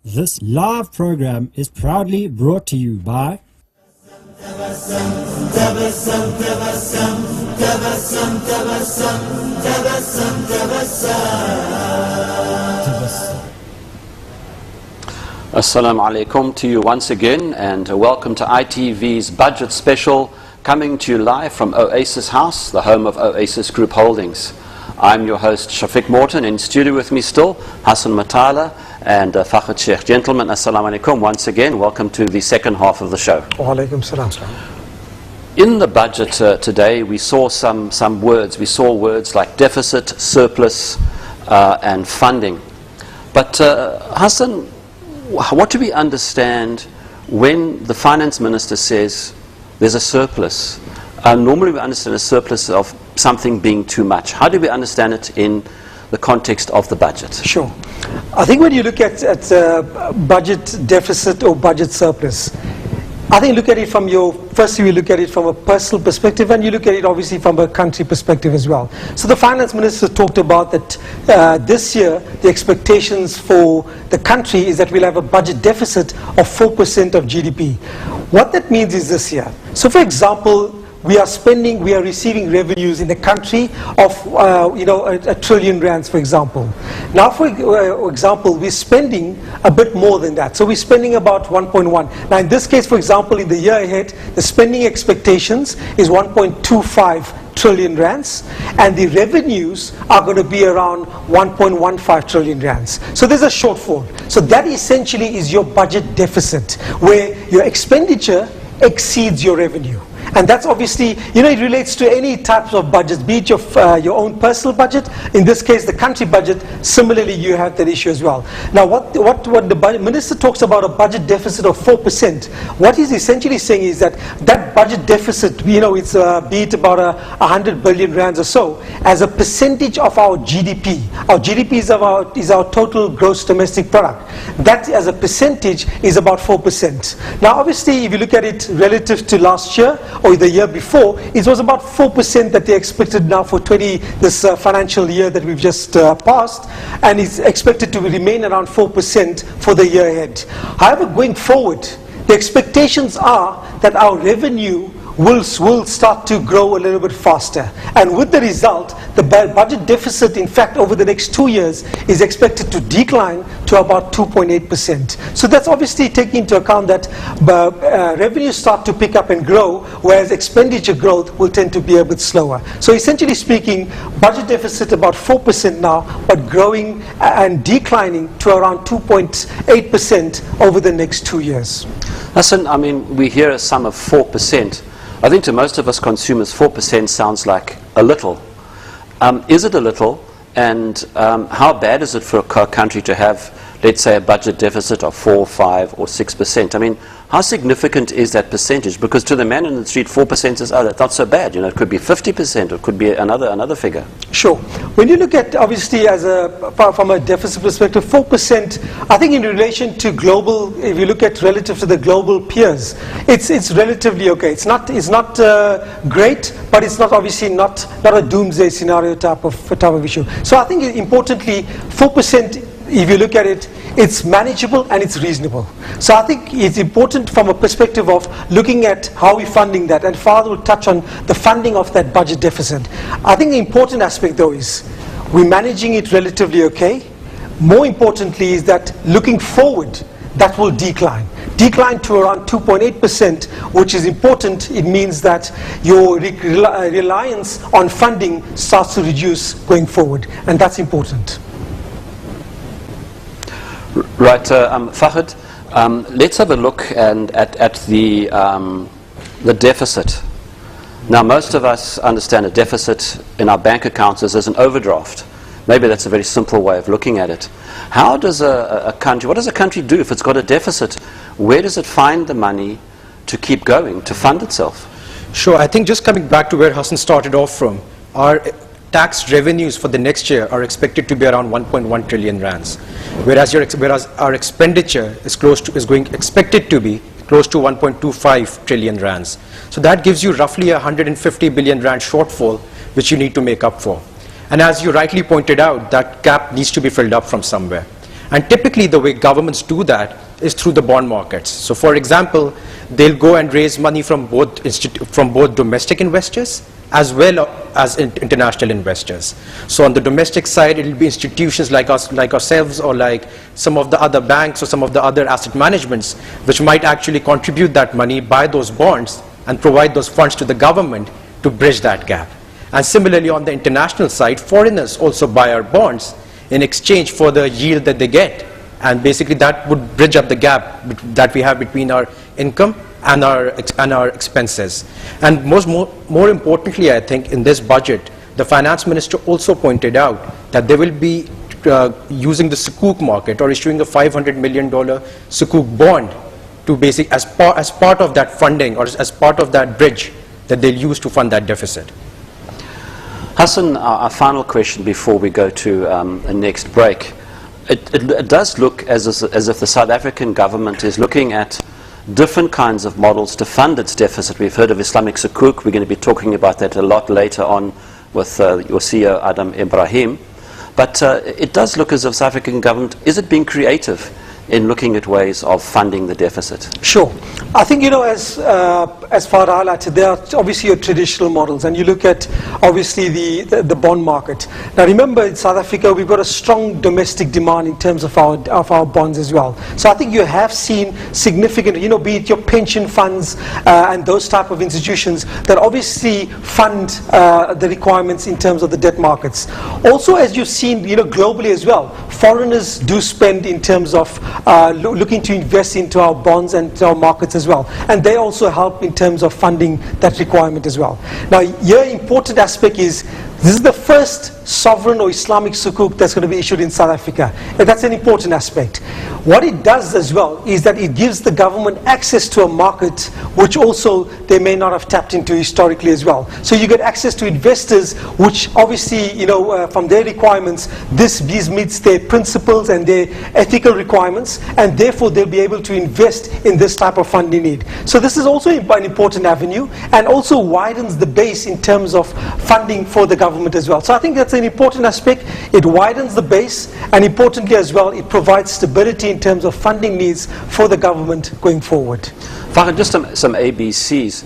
This live program is proudly brought to you by Assalamu alaikum to you once again, and welcome to ITV's budget special, coming to you live from Oasis House, the home of Oasis Group Holdings. I'm your host Shafiq Morton. In studio with me still Hassan Matala and Fakhr Sheikh. Gentlemen, assalamu alaikum once again. Welcome to the second half of the show. Wa alaikum salam. In the budget today, we saw some words. We saw words like deficit, surplus, and funding. But Hassan, what do we understand when the finance minister says there's a surplus? Normally we understand a surplus of something being too much. How do we understand it in the context of the budget? Sure. I think when you look at budget deficit or budget surplus, I think look at it from firstly we look at it from a personal perspective, and you look at it obviously from a country perspective as well. So the finance minister talked about that this year the expectations for the country is that we'll have a budget deficit of 4% of GDP. What that means is this year. So for example, we are receiving revenues in the country of, a trillion rands, for example. Now, for example, we're spending a bit more than that. So we're spending about 1.1. Now, in this case, for example, in the year ahead, the spending expectations is 1.25 trillion rands, and the revenues are going to be around 1.15 trillion rands. So there's a shortfall. So that essentially is your budget deficit, where your expenditure exceeds your revenue. And that's obviously, it relates to any types of budgets, be it your own personal budget, in this case the country budget. Similarly, you have that issue as well. Now what the budget minister talks about, a budget deficit of 4%, what he's essentially saying is that budget deficit, it's be it about 100 billion rands or so, as a percentage of our GDP. Our GDP is our total gross domestic product. That as a percentage is about 4%. Now obviously, if you look at it relative to last year or the year before, it was about 4% that they expected now for this financial year that we've just passed, and it's expected to remain around 4% for the year ahead. However, going forward, the expectations are that our revenue will start to grow a little bit faster, and with the result, the budget deficit, in fact, over the next 2 years is expected to decline to about 2.8%. So that's obviously taking into account that revenues start to pick up and grow, whereas expenditure growth will tend to be a bit slower. So essentially speaking, budget deficit about 4% now, but growing and declining to around 2.8% over the next 2 years. Hassan, we hear a sum of 4%. I think to most of us consumers, 4% sounds like a little. Is it a little? And how bad is it for a country to have, let's say, a budget deficit of 4, 5, or 6%? How significant is that percentage? Because to the man in the street, 4% is that's not so bad. It could be 50%, it could be another figure. Sure. When you look at, obviously, from a deficit perspective, 4%, I think in relation to global, if you look at relative to the global peers, it's relatively okay. It's not great, but it's not obviously not a doomsday scenario type of issue. So I think importantly, 4%, if you look at it, it's manageable and it's reasonable. So I think it's important from a perspective of looking at how we're funding that, and Father will touch on the funding of that budget deficit. I think the important aspect though is we're managing it relatively okay. More importantly is that looking forward, that will decline to around 2.8%, which is important. It means that your reliance on funding starts to reduce going forward, and that's important. Right, Fakhr, let's have a look at the deficit. Now, most of us understand a deficit in our bank accounts as an overdraft. Maybe that's a very simple way of looking at it. How does what does a country do if it's got a deficit? Where does it find the money to keep going, to fund itself? Sure, I think just coming back to where Hassan started off from, our tax revenues for the next year are expected to be around 1.1 trillion rands, whereas our expenditure is expected to be close to 1.25 trillion rands. So that gives you roughly 150 billion rand shortfall, which you need to make up for. And as you rightly pointed out, that gap needs to be filled up from somewhere. And typically the way governments do that is through the bond markets. So for example, they'll go and raise money from both domestic investors as well as international investors. So on the domestic side, it will be institutions like us, like ourselves, or like some of the other banks or some of the other asset managements, which might actually contribute that money, buy those bonds, and provide those funds to the government to bridge that gap. And similarly, on the international side, foreigners also buy our bonds in exchange for the yield that they get. And basically that would bridge up the gap that we have between our income and our expenses. And more importantly, I think, in this budget, the finance minister also pointed out that they will be using the Sukuk market or issuing a $500 million Sukuk bond to as part of that funding or as part of that bridge that they'll use to fund that deficit. Hassan, our final question before we go to a next break. It does look as if the South African government is looking at different kinds of models to fund its deficit. We've heard of Islamic Sukuk. We're going to be talking about that a lot later on with your CEO, Adam Ibrahim. But it does look as if the South African government, is it being creative in looking at ways of funding the deficit? Sure. I think, as Fahad highlighted, there are obviously your traditional models, and you look at obviously the bond market. Now remember, in South Africa, we've got a strong domestic demand in terms of our bonds as well. So I think you have seen significant, be it your pension funds and those type of institutions that obviously fund the requirements in terms of the debt markets. Also, as you've seen, globally as well, foreigners do spend in terms of looking to invest into our bonds and our markets as well, and they also help in terms of funding that requirement as well. Now, your important aspect is this is the first sovereign or Islamic Sukuk that's going to be issued in South Africa, and that's an important aspect. What it does as well is that it gives the government access to a market which also they may not have tapped into historically as well. So you get access to investors which obviously, from their requirements, this meets their principles and their ethical requirements, and therefore they'll be able to invest in this type of funding need. So this is also an important avenue, and also widens the base in terms of funding for the government as well. So I think that's an important aspect. It widens the base, and importantly as well, it provides stability in terms of funding needs for the government going forward. Farhan, just some ABCs.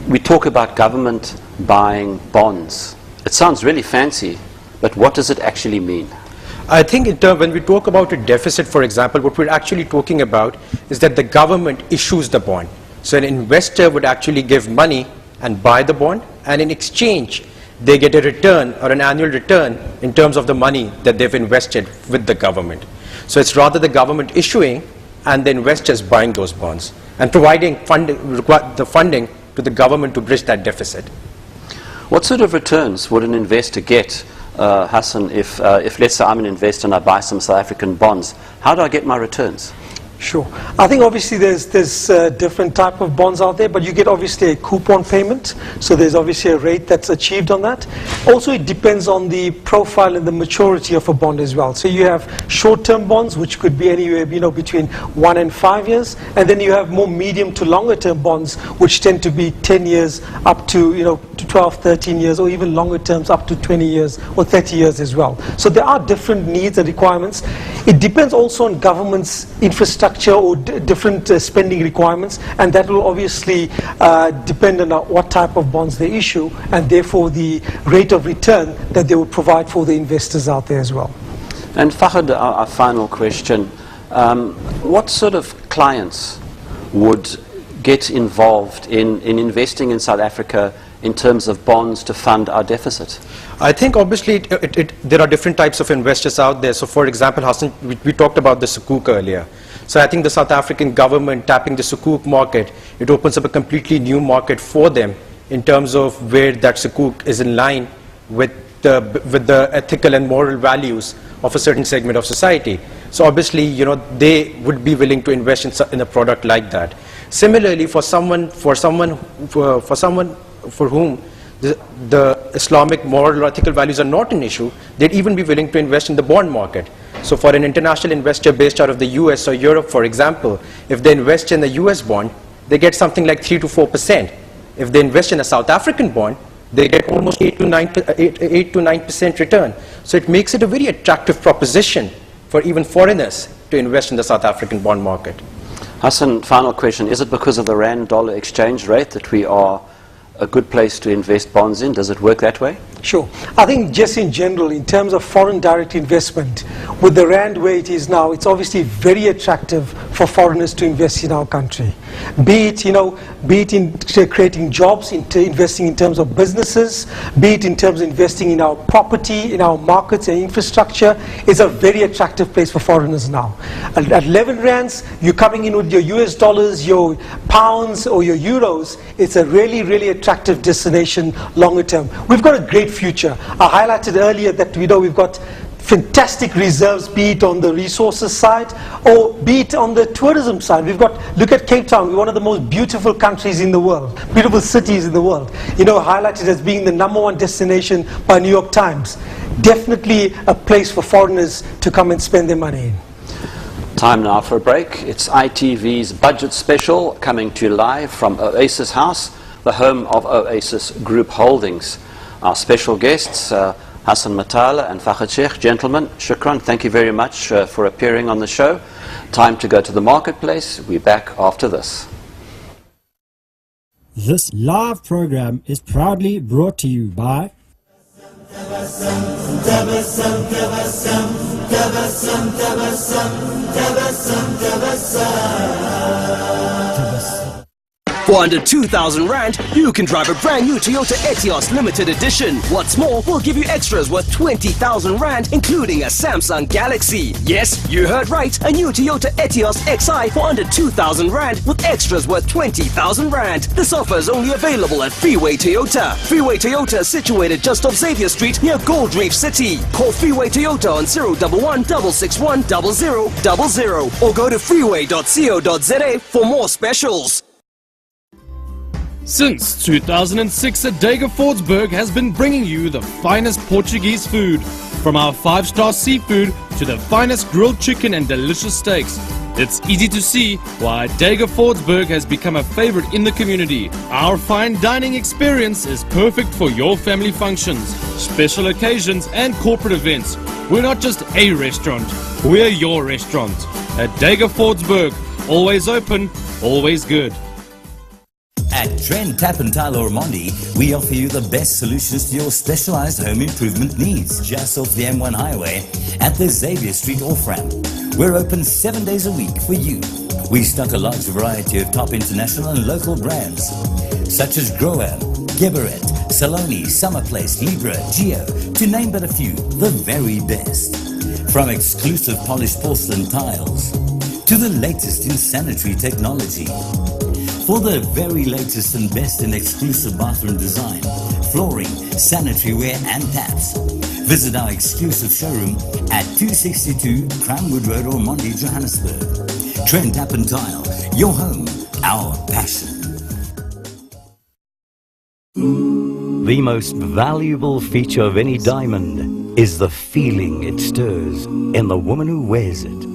We talk about government buying bonds. It sounds really fancy, but what does it actually mean? I think when we talk about a deficit, for example, what we're actually talking about is that the government issues the bond. So an investor would actually give money and buy the bond, and in exchange, they get a return or an annual return in terms of the money that they've invested with the government. So it's rather the government issuing and the investors buying those bonds and providing the funding to the government to bridge that deficit. What sort of returns would an investor get, Hassan, if let's say I'm an investor and I buy some South African bonds? How do I get my returns? Sure. I think obviously there's different type of bonds out there, but you get obviously a coupon payment. So there's obviously a rate that's achieved on that. Also, it depends on the profile and the maturity of a bond as well. So you have short-term bonds, which could be anywhere between 1 and 5 years, and then you have more medium to longer-term bonds, which tend to be 10 years up to to 12, 13 years, or even longer terms up to 20 years or 30 years as well. So there are different needs and requirements. It depends also on government's infrastructure or different spending requirements, and that will obviously depend on what type of bonds they issue, and therefore the rate of return that they will provide for the investors out there as well. And Fahad, our final question, what sort of clients would get involved in investing in South Africa in terms of bonds to fund our deficit? I think obviously there are different types of investors out there. So for example, Hassan, we talked about the Sukuk earlier. So I think the South African government tapping the Sukuk market, it opens up a completely new market for them in terms of where that Sukuk is in line with the ethical and moral values of a certain segment of society. So obviously, they would be willing to invest in a product like that. Similarly, for someone for whom the Islamic moral or ethical values are not an issue, they'd even be willing to invest in the bond market. So for an international investor based out of the US or Europe, for example, if they invest in a US bond, they get something like 3 to 4%. If they invest in a South African bond, they get almost 8 to 9% return. So it makes it a very attractive proposition for even foreigners to invest in the South African bond market. Hassan, final question. Is it because of the rand-dollar exchange rate that we are a good place to invest bonds in? Does it work that way? Sure. I think just in general, in terms of foreign direct investment, with the rand where it is now, it's obviously very attractive for foreigners to invest in our country. Be it, be it in creating jobs, investing in terms of businesses, be it in terms of investing in our property, in our markets and infrastructure, it's a very attractive place for foreigners now. At 11 rands, you're coming in with your US dollars, your pounds or your euros, it's a really, really attractive destination longer term. We've got a great future. I highlighted earlier that we've got fantastic reserves, be it on the resources side or be it on the tourism side. Look at Cape Town, we're one of the most beautiful countries in the world, beautiful cities in the world. Highlighted as being the #1 destination by New York Times. Definitely a place for foreigners to come and spend their money in. Time now for a break. It's ITV's budget special coming to you live from Oasis House, the home of Oasis Group Holdings. Our special guests, Hassan Matala and Fahad Sheikh. Gentlemen, shukran, thank you very much for appearing on the show. Time to go to the marketplace. We're back after this. This live program is proudly brought to you by For under 2,000 Rand, you can drive a brand new Toyota Etios Limited Edition. What's more, we'll give you extras worth 20,000 Rand, including a Samsung Galaxy. Yes, you heard right, a new Toyota Etios XI for under 2,000 Rand with extras worth 20,000 Rand. This offer is only available at Freeway Toyota. Freeway Toyota is situated just off Xavier Street near Gold Reef City. Call Freeway Toyota on 011 661 0000 or go to freeway.co.za for more specials. Since 2006, Adega Fordsburg has been bringing you the finest Portuguese food. From our 5-star seafood to the finest grilled chicken and delicious steaks. It's easy to see why Adega Fordsburg has become a favorite in the community. Our fine dining experience is perfect for your family functions, special occasions and corporate events. We're not just a restaurant, we're your restaurant. Adega Fordsburg, always open, always good. At Trent Tap and Tile Ormonde, we offer you the best solutions to your specialized home improvement needs. Just off the M1 highway at the Xavier Street off-ramp. We're open 7 days a week for you. We stock a large variety of top international and local brands such as Groen, Geberit, Saloni, Summerplace, Libra, Geo, to name but a few, the very best. From exclusive polished porcelain tiles to the latest in sanitary technology. For the very latest and best in exclusive bathroom design, flooring, sanitary ware and taps, visit our exclusive showroom at 262 Crownwood Road, Ormonde, Johannesburg. Trent Tap and Tile, your home, our passion. The most valuable feature of any diamond is the feeling it stirs in the woman who wears it.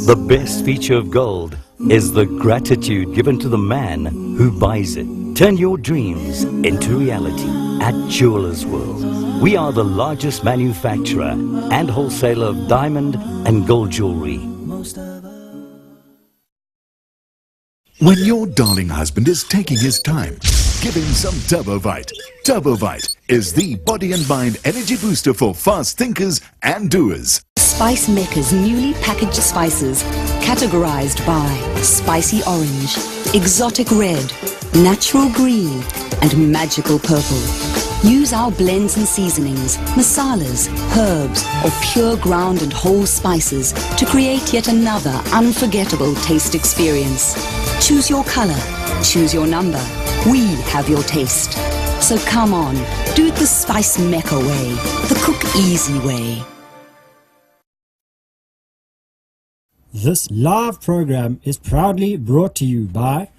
The best feature of gold is the gratitude given to the man who buys it. Turn your dreams into reality at Jewelers World. We are the largest manufacturer and wholesaler of diamond and gold jewelry. When your darling husband is taking his time, give him some Turbovite. Turbovite is the body and mind energy booster for fast thinkers and doers. Spice Mecca's newly packaged spices, categorized by spicy orange, exotic red, natural green, and magical purple. Use our blends and seasonings, masalas, herbs, or pure ground and whole spices to create yet another unforgettable taste experience. Choose your color, choose your number. We have your taste. So come on, do it the Spice Mecca way, the cook easy way. This live program is proudly brought to you by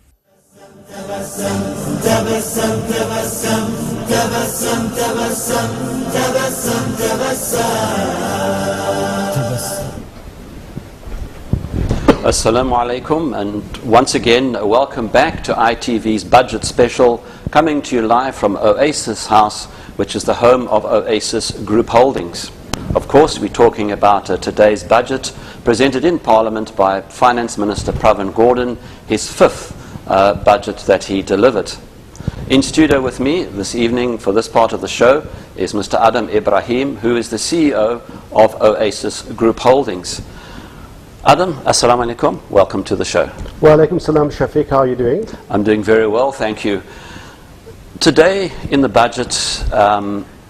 Assalamu alaikum, and once again welcome back to ITV's budget special, coming to you live from Oasis House, which is the home of Oasis Group Holdings. Of course, we're talking about today's budget presented in Parliament by Finance Minister Pravin Gordhan, his fifth budget that he delivered. In studio with me this evening for this part of the show is Mr. Adam Ibrahim, who is the CEO of Oasis Group Holdings. Adam, assalamu alaikum. Welcome to the show. Wa alaikum salam, Shafiq. How are you doing? I'm doing very well, thank you. Today in the budget,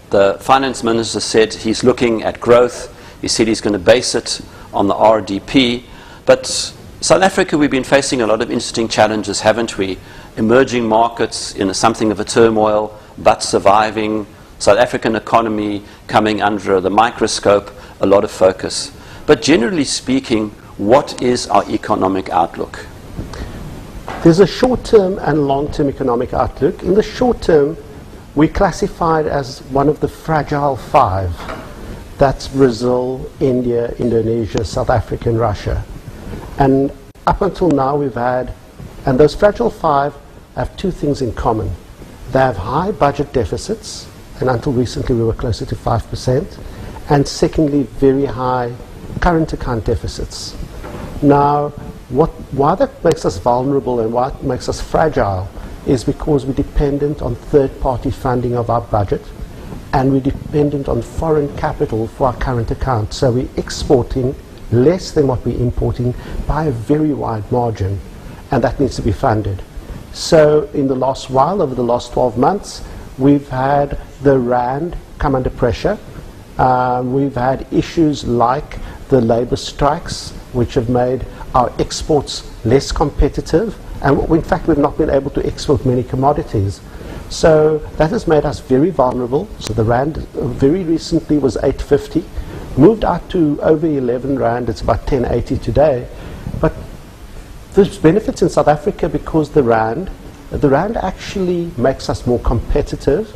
the Finance Minister said he's looking at growth. He said he's going to base it on the RDP. But South Africa, we've been facing a lot of interesting challenges, haven't we? Emerging markets in something of a turmoil, but surviving. South African economy coming under the microscope, a lot of focus. But generally speaking, what is our economic outlook? There's a short-term and long-term economic outlook. In the short term, we classify it as one of the fragile five. That's Brazil, India, Indonesia, South Africa, and Russia. And up until now we've had, and those fragile five have two things in common. They have high budget deficits, and until recently we were closer to 5%. And secondly, very high current account deficits. Now, why that makes us vulnerable and why it makes us fragile is because we're dependent on third-party funding of our budget, and we're dependent on foreign capital for our current account. So we're exporting less than what we're importing by a very wide margin, and that needs to be funded. So in the last while, over the last 12 months, we've had the rand come under pressure. We've had issues like the labor strikes, which have made our exports less competitive, and in fact we've not been able to export many commodities. So that has made us very vulnerable. So the rand very recently was 8.50, moved out to over 11 rand, it's about 10.80 today. But there's benefits in South Africa because the rand actually makes us more competitive.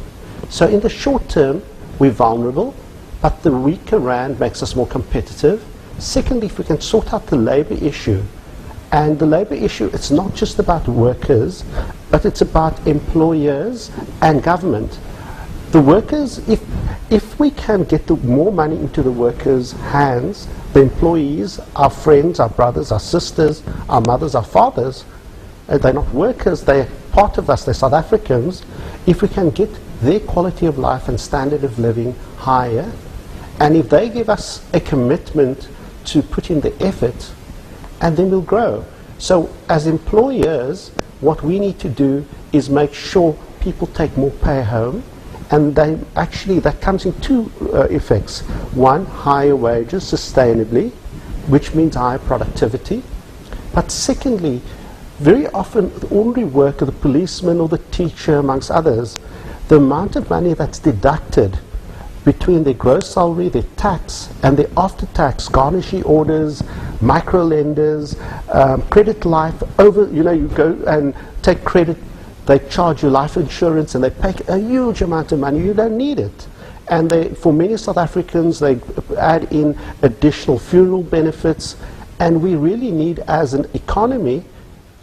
So in the short term, we're vulnerable, but the weaker rand makes us more competitive. Secondly, if we can sort out the labor issue, and the labor issue, it's not just about workers, but it's about employers and government. The workers, if we can get more money into the workers' hands, the employees, our friends, our brothers, our sisters, our mothers, our fathers, they're not workers, they're part of us, they're South Africans. If we can get their quality of life and standard of living higher, and if they give us a commitment to put in the effort, and then we'll grow. So as employers, what we need to do is make sure people take more pay home, and that comes in two effects. One, higher wages sustainably, which means higher productivity. But secondly, very often the ordinary worker, the policeman or the teacher amongst others, the amount of money that's deducted between their gross salary, their tax, and their after-tax garnishee orders, micro-lenders, credit life, you go and take credit, they charge you life insurance and they pay a huge amount of money, you don't need it. And for many South Africans, they add in additional funeral benefits, and we really need, as an economy,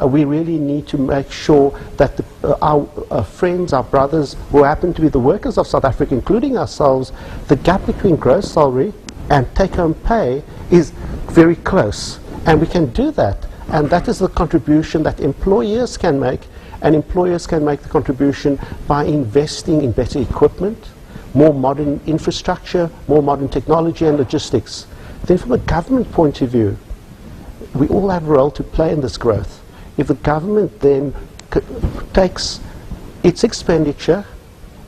we really need to make sure that our friends, our brothers, who happen to be the workers of South Africa, including ourselves, the gap between gross salary and take-home pay is very close. And we can do that. And that is the contribution that employers can make, and employers can make the contribution by investing in better equipment, more modern infrastructure, more modern technology and logistics. Then from a government point of view, we all have a role to play in this growth. If the government then takes its expenditure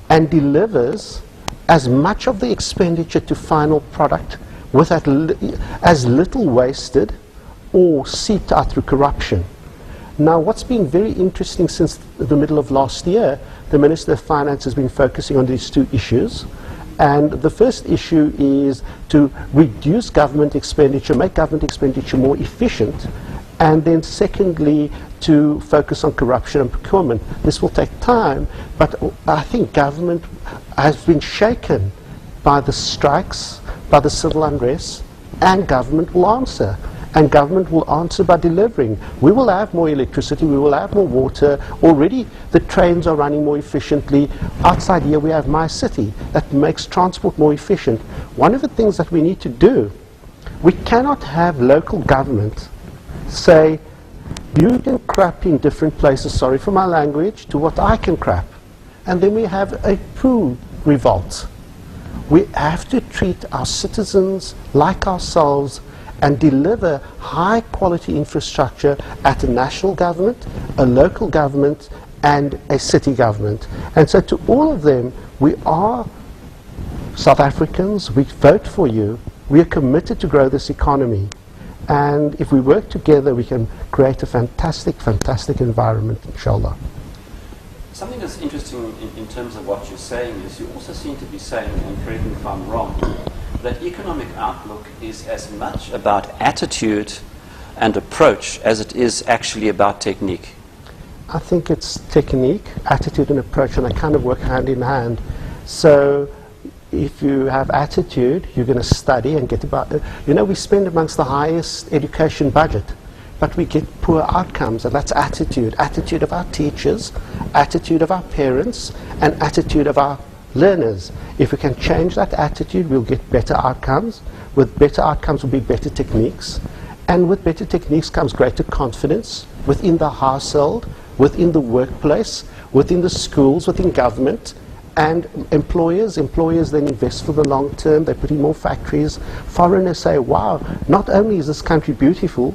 and delivers as much of the expenditure to final product with as little wasted or seeped out through corruption. Now, what's been very interesting since the middle of last year, the Minister of Finance has been focusing on these two issues. And the first issue is to reduce government expenditure, make government expenditure more efficient, and then secondly, to focus on corruption and procurement. This will take time, but I think government has been shaken by the strikes, by the civil unrest, and government will answer. And government will answer by delivering. We will have more electricity, we will have more water. Already the trains are running more efficiently. Outside here we have My City that makes transport more efficient. One of the things that we need to do, we cannot have local government say, you can crap in different places, sorry for my language, to what I can crap. And then we have a poo revolt. We have to treat our citizens like ourselves and deliver high quality infrastructure at a national government, a local government, and a city government. And so to all of them, we are South Africans, we vote for you, we are committed to grow this economy. And if we work together, we can create a fantastic, fantastic environment, inshallah. Something that's interesting in terms of what you're saying is you also seem to be saying, and correct me if I'm wrong, that economic outlook is as much about attitude and approach as it is actually about technique. I think it's technique, attitude and approach, and they kind of work hand in hand. So if you have attitude, you're going to study and get about it. You know, we spend amongst the highest education budget, but we get poor outcomes, and that's attitude. Attitude of our teachers, attitude of our parents, and attitude of our learners. If we can change that attitude, we'll get better outcomes. With better outcomes will be better techniques. And with better techniques comes greater confidence within the household, within the workplace, within the schools, within government. And employers then invest for the long term. They put in more factories. Foreigners say, wow, not only is this country beautiful,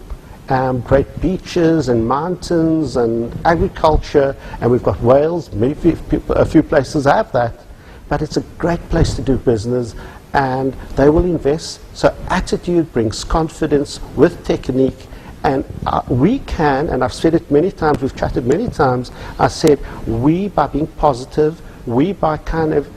great beaches and mountains and agriculture, and we've got Wales, a few places have that, but it's a great place to do business, and they will invest. So attitude brings confidence with technique, and we can, and I've said it many times, we've chatted many times, I said, we by being positive, we by kind of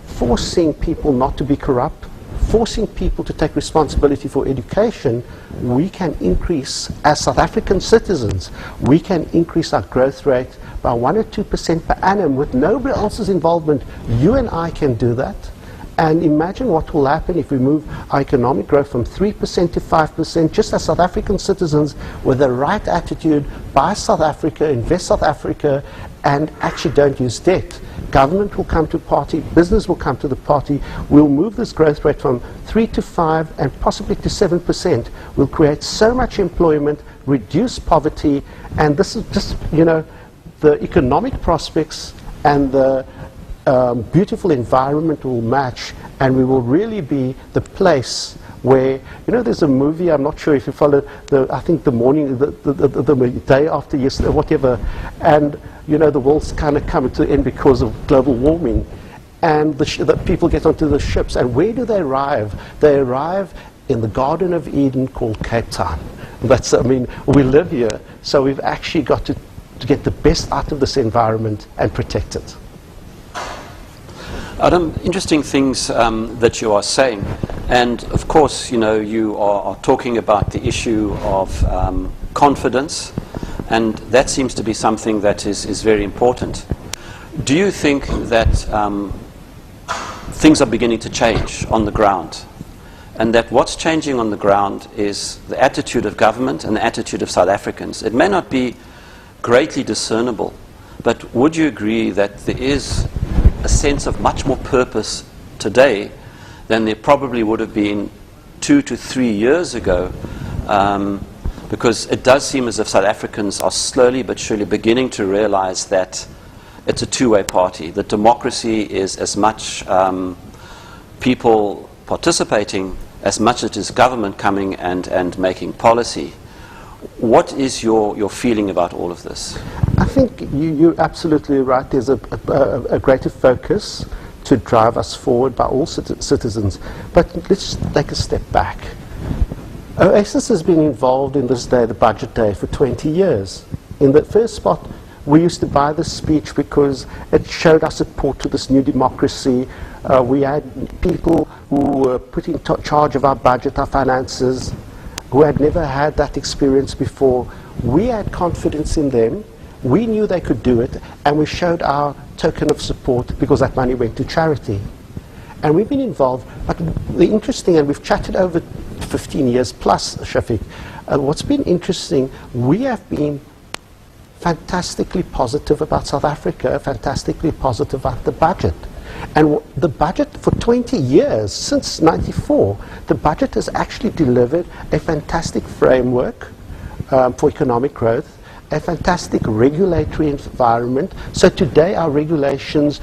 forcing people not to be corrupt, forcing people to take responsibility for education, we can increase, as South African citizens, we can increase our growth rate by 1 or 2% per annum with nobody else's involvement. You and I can do that. And imagine what will happen if we move our economic growth from 3% to 5%, just as South African citizens with the right attitude, buy South Africa, invest South Africa, and actually don't use debt. Government will come to the party, business will come to the party. We'll move this growth rate from 3 to 5 and possibly to 7%. We'll create so much employment, reduce poverty, and this is just, you know, the economic prospects and the beautiful environment will match, and we will really be the place where, you know, there's a movie, I'm not sure if you followed, I think the day after yesterday, whatever, and, you know, the world's kind of coming to an end because of global warming, and the people get onto the ships, and where do they arrive? They arrive in the Garden of Eden called Cape Town. That's, I mean, we live here, so we've actually got to get the best out of this environment and protect it. Adam, interesting things that you are saying, and of course, you know, you are talking about the issue of confidence, and that seems to be something that is very important. Do you think that things are beginning to change on the ground, and that what's changing on the ground is the attitude of government and the attitude of South Africans? It may not be greatly discernible, but would you agree that there is a sense of much more purpose today than there probably would have been 2 to 3 years ago, because it does seem as if South Africans are slowly but surely beginning to realize that it's a two-way party, that democracy is as much people participating as much as it is government coming and making policy. What is your feeling about all of this? I think you're absolutely right. There's a greater focus to drive us forward by all citizens. But let's take a step back. Oasis has been involved in this day, the budget day, for 20 years. In the first spot, we used to buy this speech because it showed our support to this new democracy. We had people who were put in charge of our budget, our finances, who had never had that experience before. We had confidence in them. We knew they could do it, and we showed our token of support because that money went to charity. And we've been involved, but the interesting, and we've chatted over 15 years plus, Shafiq. What's been interesting, we have been fantastically positive about South Africa, fantastically positive about the budget. And the budget for 20 years, since 94, the budget has actually delivered a fantastic framework for economic growth, a fantastic regulatory environment. So today our regulations,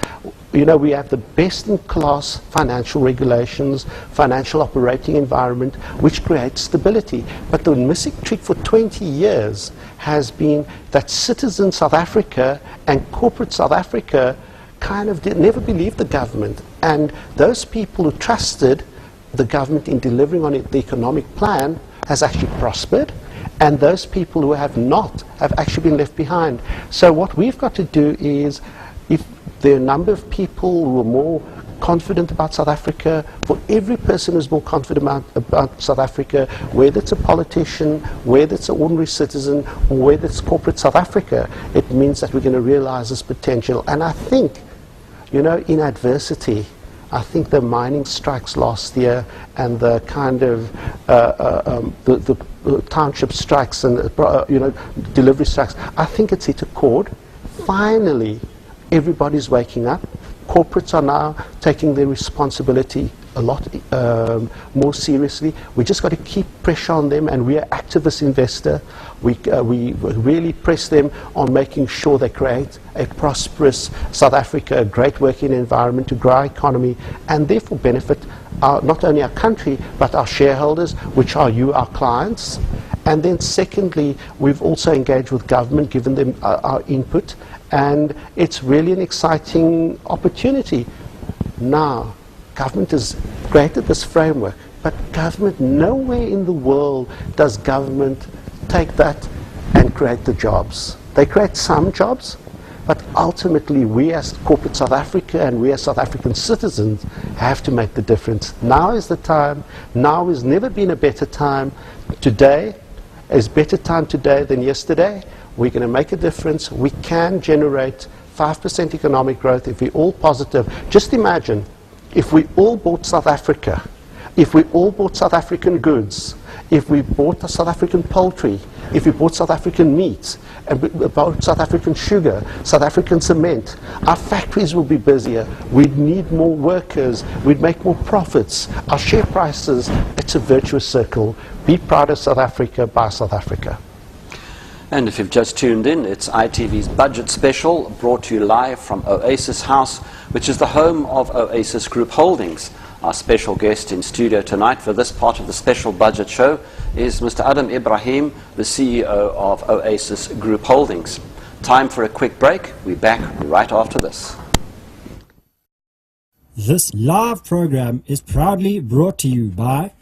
you know, we have the best-in-class financial regulations, financial operating environment, which creates stability. But the missing trick for 20 years has been that citizen South Africa and corporate South Africa kind of never believed the government. And those people who trusted the government in delivering on the economic plan has actually prospered. And those people who have not have actually been left behind. So what we've got to do is, if there are a number of people who are more confident about South Africa, for every person who's more confident about South Africa, whether it's a politician, whether it's an ordinary citizen, or whether it's corporate South Africa, it means that we're going to realize this potential. And I think, you know, in adversity, I think the mining strikes last year and the kind of the township strikes and you know, delivery strikes, I think it's hit a chord. Finally, everybody's waking up. Corporates are now taking their responsibility a lot more seriously. We just got to keep pressure on them, and we are activist investor. We really press them on making sure they create a prosperous South Africa, a great working environment to grow our economy, and therefore benefit not only our country, but our shareholders, which are you, our clients. And then secondly, we've also engaged with government, given them our input, and it's really an exciting opportunity. Now, government has created this framework, but government, nowhere in the world does government take that and create the jobs. They create some jobs, but ultimately we as corporate South Africa and we as South African citizens have to make the difference. Now is the time. Now has never been a better time. Today is better time today than yesterday. We're going to make a difference. We can generate 5% economic growth if we're all positive. Just imagine if we all bought South Africa, if we all bought South African goods, if we bought South African poultry, if we bought South African meat, and bought South African sugar, South African cement, our factories will be busier. We'd need more workers. We'd make more profits. Our share prices, it's a virtuous circle. Be proud of South Africa, buy South Africa. And if you've just tuned in, it's ITV's Budget Special, brought to you live from Oasis House, which is the home of Oasis Group Holdings. Our special guest in studio tonight for this part of the special budget show is Mr. Adam Ibrahim, the CEO of Oasis Group Holdings. Time for a quick break. We're back right after this. This live program is proudly brought to you by